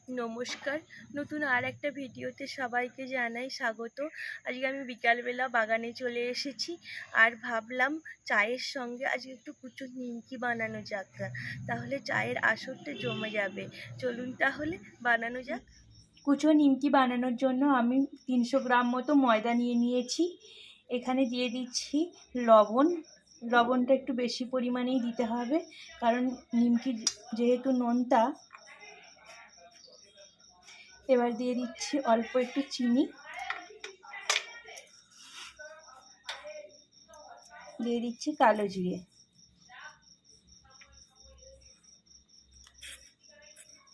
নমস্কার, নতুন আর একটা ভিডিওতে সবাইকে জানাই স্বাগত। আজকে আমি বিকালবেলা বাগানে চলে এসেছি আর ভাবলাম চায়ের সঙ্গে আজকে একটু কুচো নিমকি বানানো যাক, তাহলে চায়ের আসরটা জমে যাবে। চলুন তাহলে বানানো যাক। কুচো নিমকি বানানোর জন্য আমি 300 গ্রাম মতো ময়দা নিয়ে নিয়েছি। এখানে দিয়ে দিচ্ছি লবণ। লবণটা একটু বেশি পরিমাণেই দিতে হবে, কারণ নিমকি যেহেতু নোনতা। এবার দিয়ে দিচ্ছি অল্প একটু চিনি, দিয়ে দিচ্ছি কালো জিরে,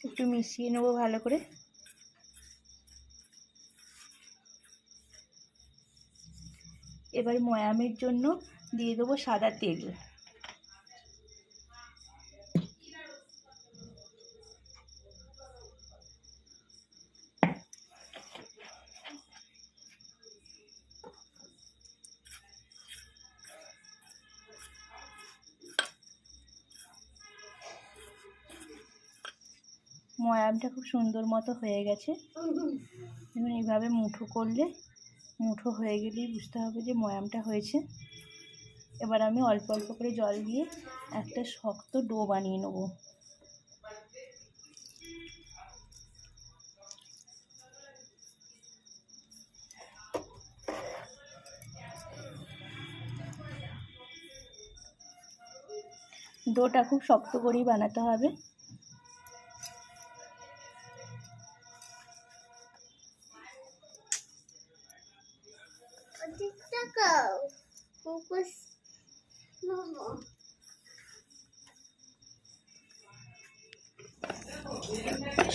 একটু মিশিয়ে নেবো ভালো করে। এবার ময়ামের জন্য দিয়ে দেবো সাদা তেল। ময়ামটা খুব সুন্দর মতো হয়ে গেছে। এবং এইভাবে মুঠো করলে, মুঠো হয়ে গেলেই বুঝতে হবে যে ময়ামটা হয়েছে। এবার আমি অল্প অল্প করে জল দিয়ে একটা শক্ত ডো বানিয়ে নেব। ডোটা খুব শক্ত করেই বানাতে হবে।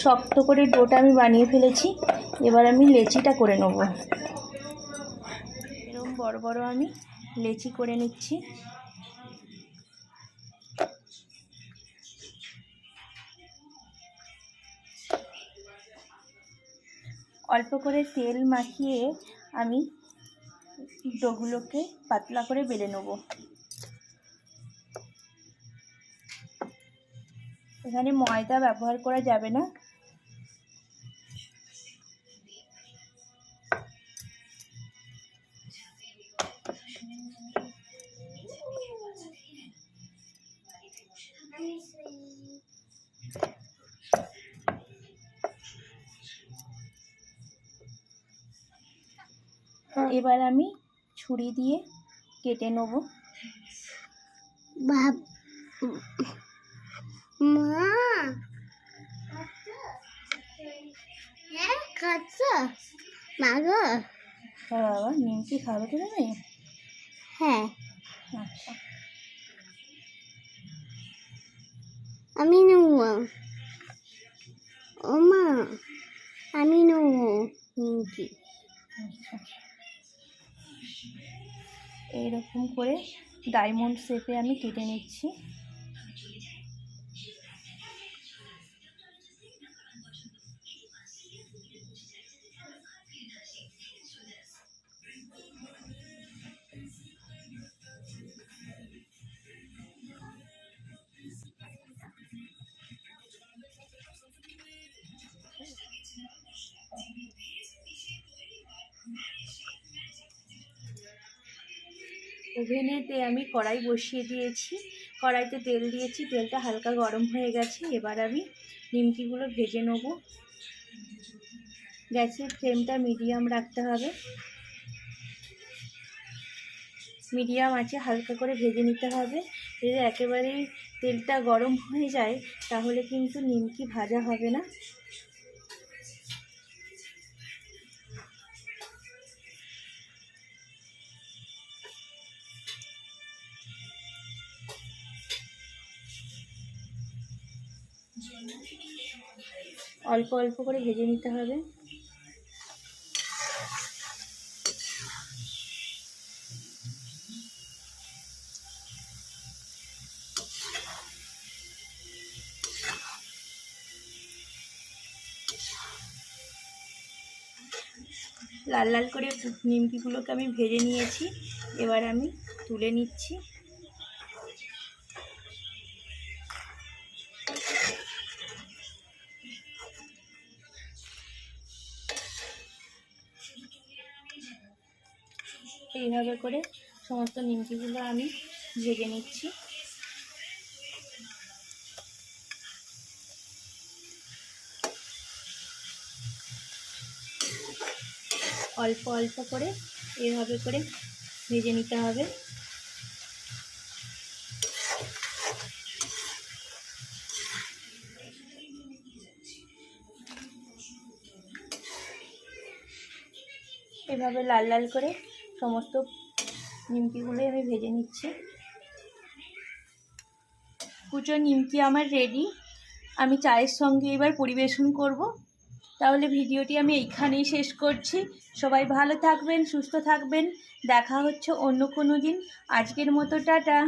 শক্ত করে ডোটা আমি বানিয়ে ফেলেছি। এবার আমি লেচিটা করে নেব। এরকম বড় বড় আমি লেচি করে নিচ্ছি। অল্প করে তেল মাখিয়ে আমি ডোগুলোকে পাতলা করে বেলে নেব। এখানে ময়দা ব্যবহার করা যাবে না। এবার আমি ছুরি দিয়ে কেটে নেব। মা বাবা নিমকি খাবে তো তুমি? হ্যাঁ। আচ্ছা, আমি নেব। ও মা, আমি নেব নিমকি। আচ্ছা, এইরকম করে ডায়মন্ড শেপে আমি কেটে নিচ্ছি। ওভেনেতে আমি কড়াই বসিয়ে দিয়েছি। কড়াইতে তেল দিয়েছি, তেলটা হালকা গরম হয়ে গেছে। এবার আমি নিমকিগুলো ভেজে নেব। গ্যাসের ফ্লেমটা মিডিয়াম রাখতে হবে। মিডিয়াম আঁচে হালকা করে ভেজে নিতে হবে। যদি একেবারেই তেলটা গরম হয়ে যায় তাহলে কিন্তু নিমকি ভাজা হবে না। অল্প অল্প করে ভেজে নিতে হবে। লাল লাল করে নিমকিগুলোকে আমি ভেজে নিয়েছি। এবার আমি তুলে নিচ্ছি। এইভাবে করে সমস্ত নিমকিগুলো আমি ভেজে নিচ্ছি। অল্প অল্প করে এইভাবে করে ভেজে নিতে হবে। এভাবে লাল লাল করে সমস্ত নিমকিগুলোই আমি ভেজে নিচ্ছি। কুচো নিমকি আমার রেডি। আমি চায়ের সঙ্গে এবার পরিবেশন করব। তাহলে ভিডিওটি আমি এইখানেই শেষ করছি। সবাই ভালো থাকবেন, সুস্থ থাকবেন। দেখা হচ্ছে অন্য কোনো দিন। আজকের মতো টাটা।